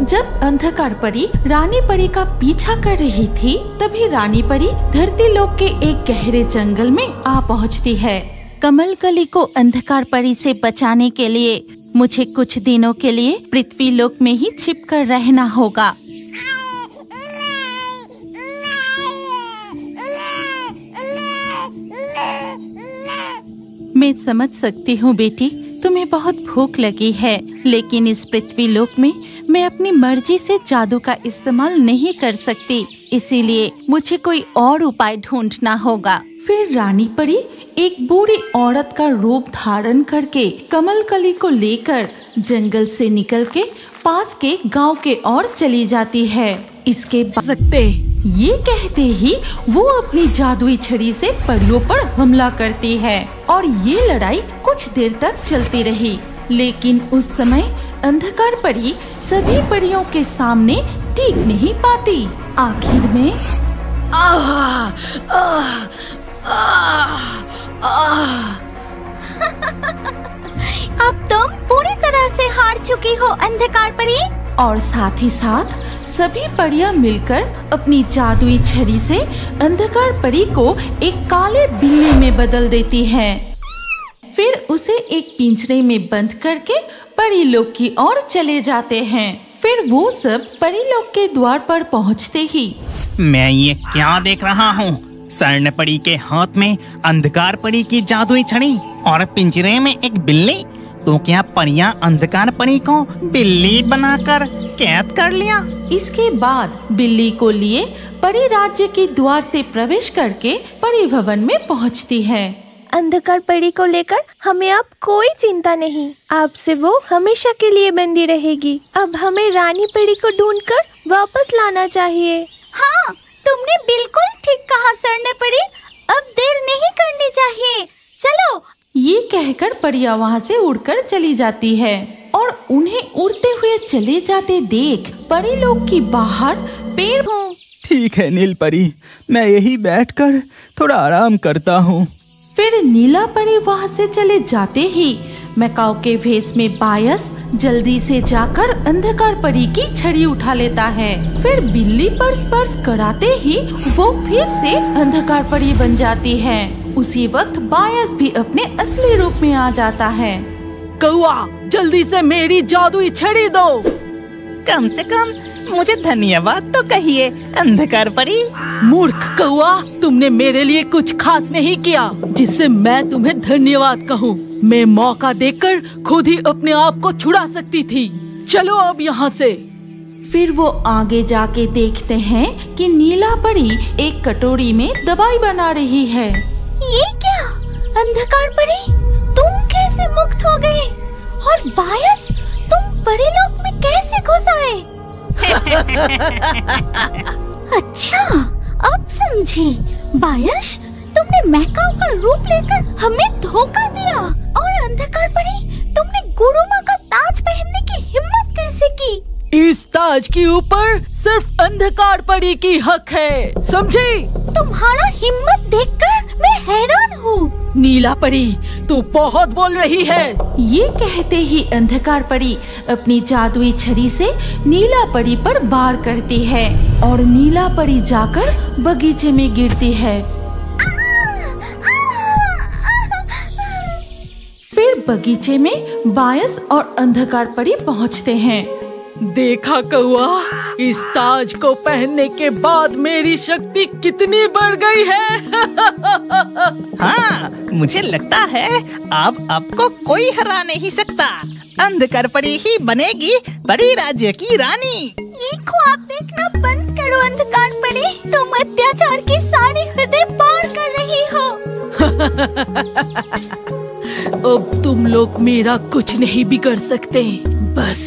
जब अंधकार परी रानी परी का पीछा कर रही थी, तभी रानी परी धरती लोक के एक गहरे जंगल में आ पहुंचती है। कमल कली को अंधकार परी से बचाने के लिए मुझे कुछ दिनों के लिए पृथ्वी लोक में ही छिपकर रहना होगा। मैं समझ सकती हूँ बेटी, तुम्हें बहुत भूख लगी है, लेकिन इस पृथ्वी लोक में मैं अपनी मर्जी से जादू का इस्तेमाल नहीं कर सकती, इसीलिए मुझे कोई और उपाय ढूंढना होगा। फिर रानी परी एक बूढ़ी औरत का रूप धारण करके कमल कली को लेकर जंगल से निकल के पास के गांव के ओर चली जाती है। इसके बाद ये कहते ही वो अपनी जादुई छड़ी से परियों पर हमला करती है और ये लड़ाई कुछ देर तक चलती रही। लेकिन उस समय अंधकार परी सभी परियों के सामने टिक नहीं पाती। आखिर में अब तुम पूरी तरह से हार चुकी हो अंधकार परी। और साथ ही साथ सभी परियां मिलकर अपनी जादुई छड़ी से अंधकार परी को एक काले बिल्ली में बदल देती है। फिर उसे एक पिंजरे में बंद करके परी लोक की ओर चले जाते हैं। फिर वो सब परी लोक के द्वार पर पहुंचते ही मैं ये क्या देख रहा हूँ? स्वर्ण परी के हाथ में अंधकार परी की जादुई छड़ी और पिंजरे में एक बिल्ली। तो क्या परियां अंधकार परी को बिल्ली बनाकर कैद कर लिया? इसके बाद बिल्ली को लिए परी राज्य के द्वार से प्रवेश करके परी भवन में पहुंचती है। अंधकार परी को लेकर हमें अब कोई चिंता नहीं, आपसे वो हमेशा के लिए बंदी रहेगी। अब हमें रानी परी को ढूंढकर वापस लाना चाहिए। हाँ, तुमने बिल्कुल ठीक कहा स्वर्ण परी, अब देर नहीं करनी चाहिए, चलो। ये कहकर परियां वहाँ से उड़कर चली जाती है और उन्हें उड़ते हुए चले जाते देख परी लोक की बाहर पेड़ ठीक है नील परी, मैं यही बैठकर थोड़ा आराम करता हूँ। फिर नीला परी वहाँ से चले जाते ही मैकाओ के भेष में बायस जल्दी से जाकर अंधकार परी की छड़ी उठा लेता है। फिर बिल्ली पर स्पर्श कराते ही वो फिर से अंधकार परी बन जाती है। उसी वक्त बायस भी अपने असली रूप में आ जाता है। कौआ, जल्दी से मेरी जादुई छड़ी दो। कम से कम मुझे धन्यवाद तो कहिए अंधकार परी। मूर्ख कौआ, तुमने मेरे लिए कुछ खास नहीं किया जिससे मैं तुम्हें धन्यवाद कहूँ। मैं मौका देकर खुद ही अपने आप को छुड़ा सकती थी। चलो अब यहाँ से। फिर वो आगे जाके देखते हैं कि नीला परी एक कटोरी में दवाई बना रही है। ये क्या? अंधकार परी, तुम कैसे मुक्त हो गए? और बायस, तुम परी लोक में कैसे घुस आए? अच्छा, अब समझी। बायस, तुमने मैकाओ का रूप लेकर हमें धोखा दिया। और अंधकार परी, तुमने गुरुमा का ताज पहनने की हिम्मत कैसे की? इस ताज के ऊपर सिर्फ अंधकार परी की हक है, समझी? तुम्हारा हिम्मत देखकर मैं हैरान हूँ। नीला परी, तू बहुत बोल रही है। ये कहते ही अंधकार परी अपनी जादुई छड़ी से नीला परी पर वार करती है और नीला परी जाकर बगीचे में गिरती है। फिर बगीचे में बायस और अंधकार परी पहुँचते हैं। देखा कौआ, इस ताज को पहनने के बाद मेरी शक्ति कितनी बढ़ गई है। हाँ, मुझे लगता है अब आपको कोई हरा नहीं सकता। अंधकार परी ही बनेगी परी राज्य की रानी। ये ख्वाब देखना बंद करो अंधकार परी, तुम अत्याचार की सारी हदें पार कर रही हो। अब तुम लोग मेरा कुछ नहीं बिगड़ सकते। बस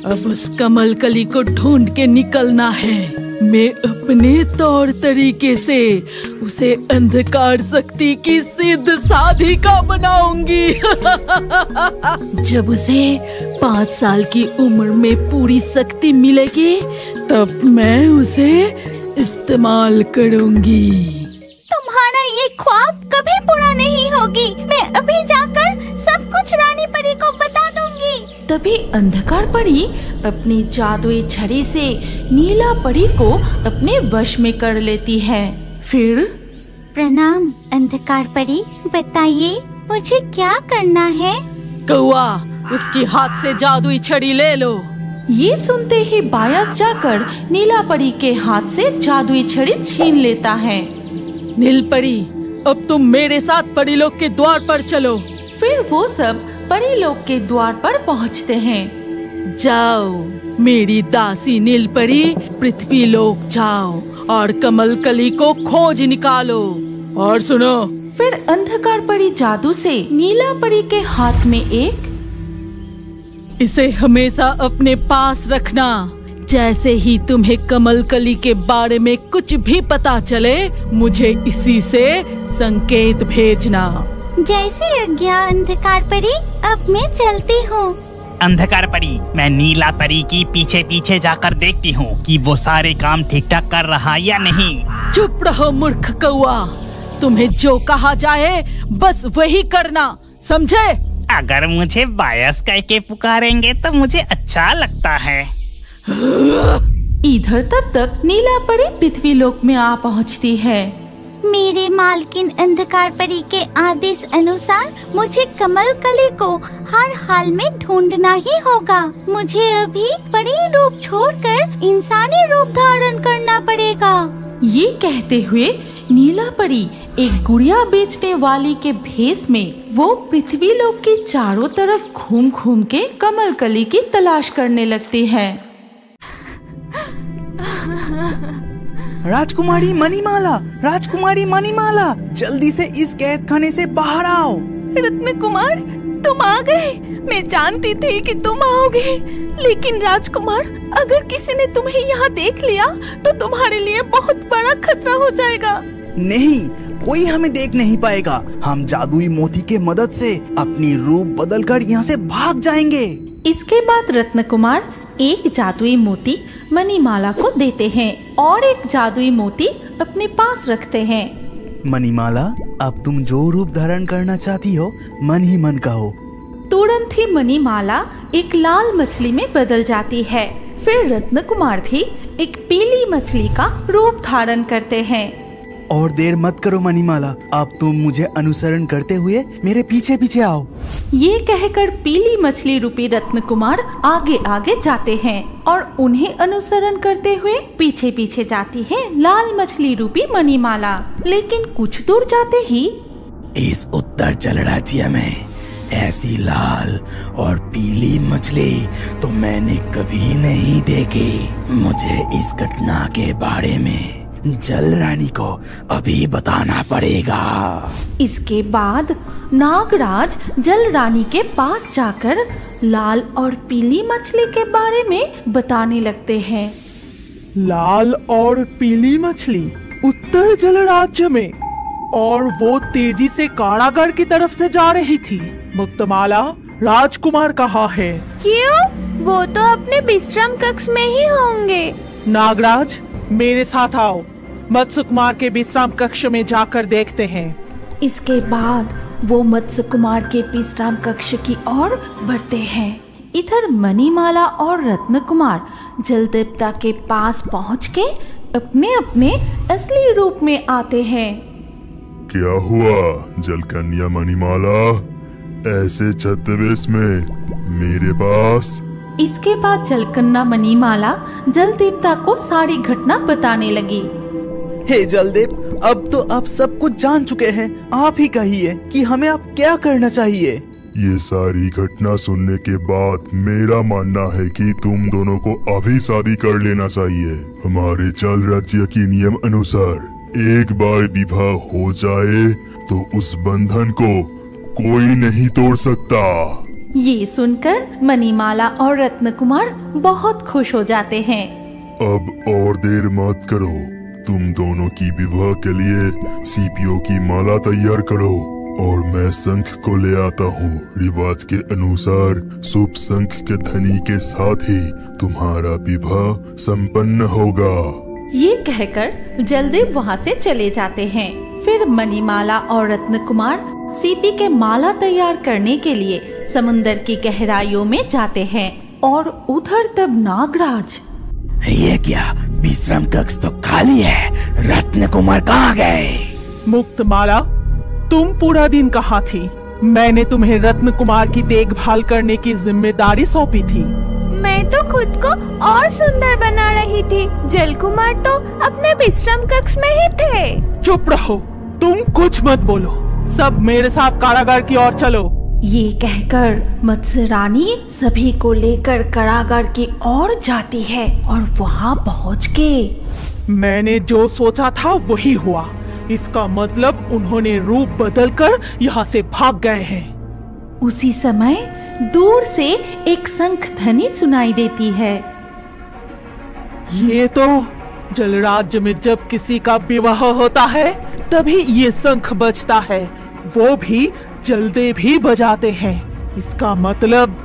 अब उस कमल कली को ढूंढ के निकलना है। मैं अपने तौर तरीके से उसे अंधकार शक्ति की सिद्ध साधिका बनाऊंगी। जब उसे 5 साल की उम्र में पूरी शक्ति मिलेगी, तब मैं उसे इस्तेमाल करूंगी। तुम्हारा ये ख्वाब कभी पूरा नहीं होगी। मैं अभी जाकर सब कुछ रानी परी को बता दूंगी। तभी अंधकार परी अपनी जादुई छड़ी से नीला परी को अपने वश में कर लेती है। फिर प्रणाम अंधकार परी, बताइए मुझे क्या करना है? कौआ, उसकी हाथ से जादुई छड़ी ले लो। ये सुनते ही बायस जाकर नीला परी के हाथ से जादुई छड़ी छीन लेता है। नील परी, अब तुम मेरे साथ परीलोक के द्वार पर चलो। फिर वो सब परीलोक के द्वार पर पहुँचते हैं। जाओ मेरी दासी नील परी, पृथ्वीलोक जाओ और कमल कली को खोज निकालो। और सुनो, फिर अंधकार परी जादू से नीला परी के हाथ में इसे हमेशा अपने पास रखना। जैसे ही तुम्हें कमल कली के बारे में कुछ भी पता चले, मुझे इसी से संकेत भेजना। जैसी आज्ञा अंधकार परी, अब मैं चलती हूँ। अंधकार परी, मैं नीला परी की पीछे पीछे जाकर देखती हूँ कि वो सारे काम ठीक ठाक कर रहा या नहीं। चुप रहो मूर्ख कौआ, तुम्हें जो कहा जाए बस वही करना, समझे? अगर मुझे बायस कह के पुकारेंगे तो मुझे अच्छा लगता है। इधर तब तक नीला परी पृथ्वीलोक में आ पहुँचती है। मेरे मालकिन अंधकार परी के आदेश अनुसार मुझे कमल कली को हर हाल में ढूंढना ही होगा। मुझे अभी परी रूप छोड़कर इंसानी रूप धारण करना पड़ेगा। ये कहते हुए नीला परी एक गुड़िया बेचने वाली के भेष में वो पृथ्वीलोक की चारों तरफ घूम घूम के कमल कली की तलाश करने लगती है। राजकुमारी मणिमाला, राजकुमारी मणिमाला, जल्दी से इस कैद खाने से बाहर आओ। रत्न कुमार, तुम आ गए। मैं जानती थी कि तुम आओगे, लेकिन राजकुमार, अगर किसी ने तुम्हें यहाँ देख लिया तो तुम्हारे लिए बहुत बड़ा खतरा हो जाएगा। नहीं, कोई हमें देख नहीं पाएगा। हम जादुई मोती के मदद से अपनी रूप बदलकर यहाँ से भाग जाएंगे। इसके बाद रत्न कुमार एक जादुई मोती मणिमाला को देते हैं और एक जादुई मोती अपने पास रखते हैं। मणिमाला, अब तुम जो रूप धारण करना चाहती हो मन ही मन कहो। तुरंत ही मणिमाला एक लाल मछली में बदल जाती है। फिर रत्न कुमार भी एक पीली मछली का रूप धारण करते हैं। और देर मत करो मणिमाला, अब तुम मुझे अनुसरण करते हुए मेरे पीछे पीछे आओ। ये कहकर पीली मछली रूपी रत्न कुमार आगे आगे जाते हैं और उन्हें अनुसरण करते हुए पीछे पीछे जाती है लाल मछली रूपी मणिमाला। लेकिन कुछ दूर जाते ही इस उत्तर जल राज्य में ऐसी लाल और पीली मछली तो मैंने कभी नहीं देखी। मुझे इस घटना के बारे में जल रानी को अभी बताना पड़ेगा। इसके बाद नागराज जल रानी के पास जाकर लाल और पीली मछली के बारे में बताने लगते हैं। लाल और पीली मछली उत्तर जल राज्य में, और वो तेजी से कारागार की तरफ से जा रही थी। मुक्तमाला, राजकुमार कहाँ है? क्यों? वो तो अपने विश्राम कक्ष में ही होंगे। नागराज, मेरे साथ आओ, मत्स्य कुमार के विश्राम कक्ष में जाकर देखते हैं। इसके बाद वो मत्स्य कुमार के विश्राम कक्ष की ओर बढ़ते हैं। इधर मणिमाला और रत्न कुमार जल देवता के पास पहुँच के अपने अपने असली रूप में आते हैं। क्या हुआ जलकन्या मणिमाला, ऐसे छद्मवेश में मेरे पास? इसके बाद जलकन्या मणिमाला जल देवता को सारी घटना बताने लगी। हे जलदेव, अब तो आप सब कुछ जान चुके हैं। आप ही कहिए कि हमें अब क्या करना चाहिए। ये सारी घटना सुनने के बाद मेरा मानना है कि तुम दोनों को अभी शादी कर लेना चाहिए। हमारे जल राज्य के नियम अनुसार एक बार विवाह हो जाए तो उस बंधन को कोई नहीं तोड़ सकता। ये सुनकर मणिमाला और रत्न कुमार बहुत खुश हो जाते हैं। अब और देर मत करो, तुम दोनों की विवाह के लिए सीपियों की माला तैयार करो और मैं शंख को ले आता हूँ। रिवाज के अनुसार शुभ शंख के ध्वनि के साथ ही तुम्हारा विवाह संपन्न होगा। ये कहकर जलदेव वहाँ से चले जाते हैं। फिर मणिमाला और रत्न कुमार सीपी के माला तैयार करने के लिए समुंदर की गहराइयों में जाते हैं। और उधर तब नागराज, ये क्या, विश्राम कक्ष तो खाली है, रत्न कुमार कहाँ गए? मुक्तमाला, तुम पूरा दिन कहाँ थी? मैंने तुम्हें रत्न कुमार की देखभाल करने की जिम्मेदारी सौंपी थी। मैं तो खुद को और सुंदर बना रही थी। जल कुमार तो अपने विश्राम कक्ष में ही थे। चुप रहो, तुम कुछ मत बोलो। सब मेरे साथ कारागार की ओर चलो। ये कहकर मत्स्य रानी सभी को लेकर कारागार की ओर जाती है और वहाँ पहुँच के मैंने जो सोचा था वही हुआ। इसका मतलब उन्होंने रूप बदलकर यहाँ से भाग गए हैं। उसी समय दूर से एक शंख ध्वनि सुनाई देती है। ये तो जलराज्य में जब किसी का विवाह होता है तभी ये शंख बजता है, वो भी जलदे भी बजाते हैं। इसका मतलब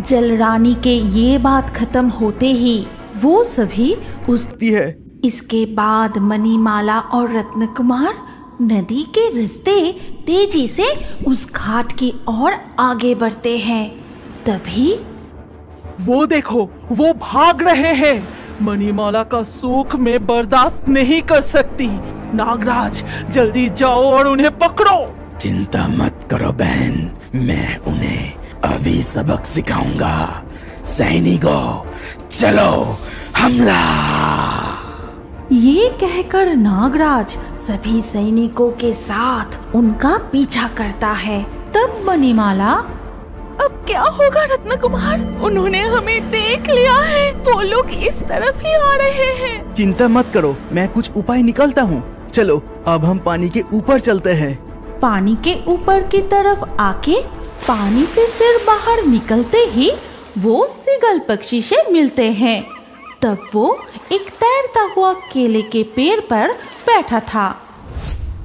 जलरानी के ये बात खत्म होते ही वो सभी उस है। इसके बाद मणिमाला और रत्न कुमार नदी के रास्ते तेजी से उस घाट की ओर आगे बढ़ते हैं। तभी वो देखो, वो भाग रहे हैं। मणिमाला का सुख मैं बर्दाश्त नहीं कर सकती। नागराज, जल्दी जाओ और उन्हें पकड़ो। चिंता मत करो बहन, मैं उन्हें अभी सबक सिखाऊंगा। सैनिकों, चलो हमला। ये कहकर नागराज सभी सैनिकों के साथ उनका पीछा करता है। तब मणिमाला, अब क्या होगा रत्न कुमार? उन्होंने हमें देख लिया है, वो लोग इस तरफ ही आ रहे हैं। चिंता मत करो, मैं कुछ उपाय निकालता हूँ। चलो अब हम पानी के ऊपर चलते हैं। पानी के ऊपर की तरफ आके पानी से सिर बाहर निकलते ही वो सीगल पक्षी से मिलते हैं। तब वो एक तैरता हुआ केले के पेड़ पर बैठा था।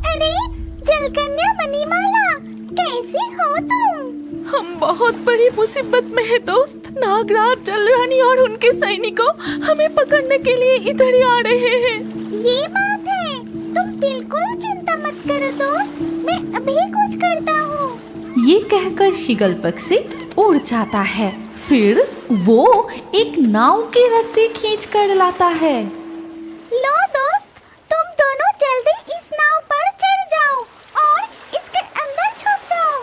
अरे जलकन्या मणिमाला, कैसी हो तुम? हम बहुत बड़ी मुसीबत में हैं दोस्त। नागराज, जलरानी और उनके सैनिकों हमें पकड़ने के लिए इधर ही आ रहे हैं। ये बात है, तुम बिल्कुल चिंता मत करो दोस्त, मैं अभी कुछ करता हूँ। ये कहकर सीगल पक्षी उड़ जाता है। फिर वो एक नाव की रस्सी खींच कर लाता है। लो दोस्त, तुम दोनों जल्दी इस नाव पर चढ़ जाओ और इसके अंदर छुप जाओ।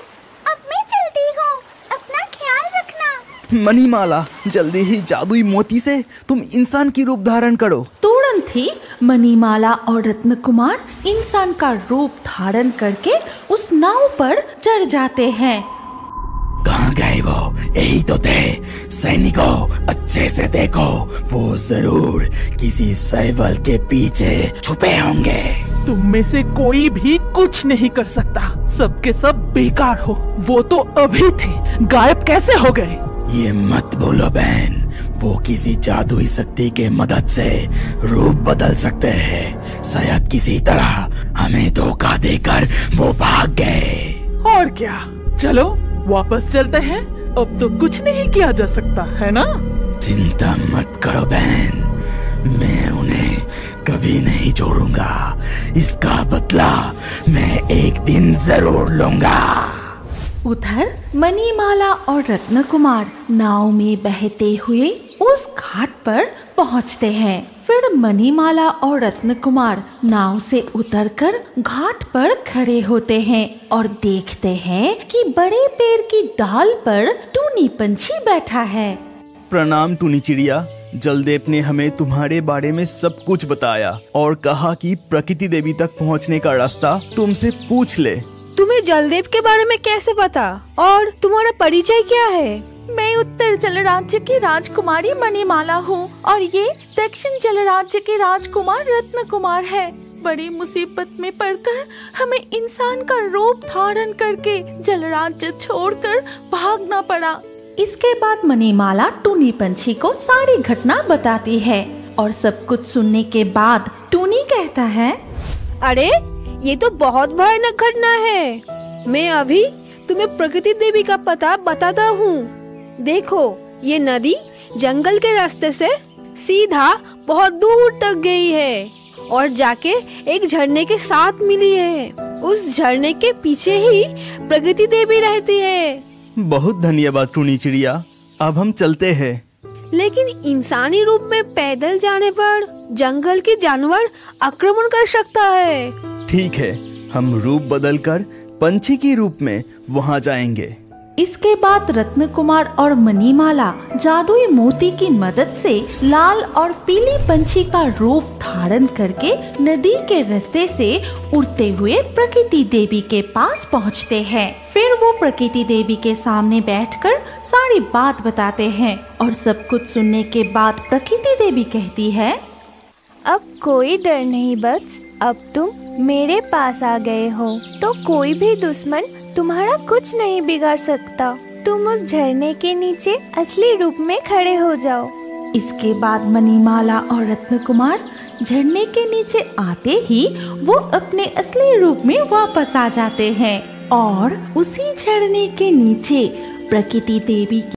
अब मैं चलती हूँ, अपना ख्याल रखना। मणिमाला, जल्दी ही जादुई मोती से तुम इंसान की रूप धारण करो। तुरंत ही मणिमाला और रत्न कुमार इंसान का रूप धारण करके उस नाव पर चढ़ जाते हैं। कहाँ गए वो? यही तो थे। सैनिकों, अच्छे से देखो, वो जरूर किसी शैवाल के पीछे छुपे होंगे। तुम में से कोई भी कुछ नहीं कर सकता, सबके सब बेकार हो। वो तो अभी थे, गायब कैसे हो गए? ये मत बोलो बहन, वो किसी जादुई शक्ति के मदद से रूप बदल सकते हैं। शायद किसी तरह हमें धोखा देकर वो भाग गए। और क्या, चलो वापस चलते हैं। अब तो कुछ नहीं किया जा सकता है ना? चिंता मत करो बहन, मैं उन्हें कभी नहीं छोड़ूंगा। इसका बदला मैं एक दिन जरूर लूंगा। उधर मणिमाला और रत्न कुमार नाव में बहते हुए उस घाट पर पहुंचते हैं। फिर मणिमाला और रत्न कुमार नाव से उतरकर घाट पर खड़े होते हैं और देखते हैं कि बड़े पेड़ की डाल पर टूनी पंछी बैठा है। प्रणाम टूनी चिड़िया, जलदेव ने हमें तुम्हारे बारे में सब कुछ बताया और कहा कि प्रकृति देवी तक पहुंचने का रास्ता तुमसे पूछ ले। तुम्हें जलदेव के बारे में कैसे पता और तुम्हारा परिचय क्या है? मैं उत्तर जल राज्य की राजकुमारी मणिमाला हूँ और ये दक्षिण जल राज्य के राजकुमार रत्न कुमार है। बड़ी मुसीबत में पड़कर हमें इंसान का रूप धारण करके जल राज्य छोड़कर भागना पड़ा। इसके बाद मणिमाला टूनी पंछी को सारी घटना बताती है और सब कुछ सुनने के बाद टूनी कहता है, अरे ये तो बहुत भयानक घटना है। मैं अभी तुम्हें प्रकृति देवी का पता बताता हूँ। देखो, ये नदी जंगल के रास्ते से सीधा बहुत दूर तक गई है और जाके एक झरने के साथ मिली है। उस झरने के पीछे ही प्रकृति देवी रहती है। बहुत धन्यवाद टूनी चिड़िया, अब हम चलते हैं। लेकिन इंसानी रूप में पैदल जाने पर जंगल के जानवर आक्रमण कर सकता है। ठीक है, हम रूप बदलकर पंछी के रूप में वहाँ जाएंगे। इसके बाद रत्न कुमार और मणिमाला जादुई मोती की मदद से लाल और पीली पंछी का रूप धारण करके नदी के रास्ते से उड़ते हुए प्रकृति देवी के पास पहुंचते हैं। फिर वो प्रकृति देवी के सामने बैठकर सारी बात बताते हैं और सब कुछ सुनने के बाद प्रकृति देवी कहती है, अब कोई डर नहीं बच्च, अब तुम मेरे पास आ गए हो तो कोई भी दुश्मन तुम्हारा कुछ नहीं बिगाड़ सकता। तुम उस झरने के नीचे असली रूप में खड़े हो जाओ। इसके बाद मणिमाला और रत्न कुमार झरने के नीचे आते ही वो अपने असली रूप में वापस आ जाते हैं और उसी झरने के नीचे प्रकृति देवी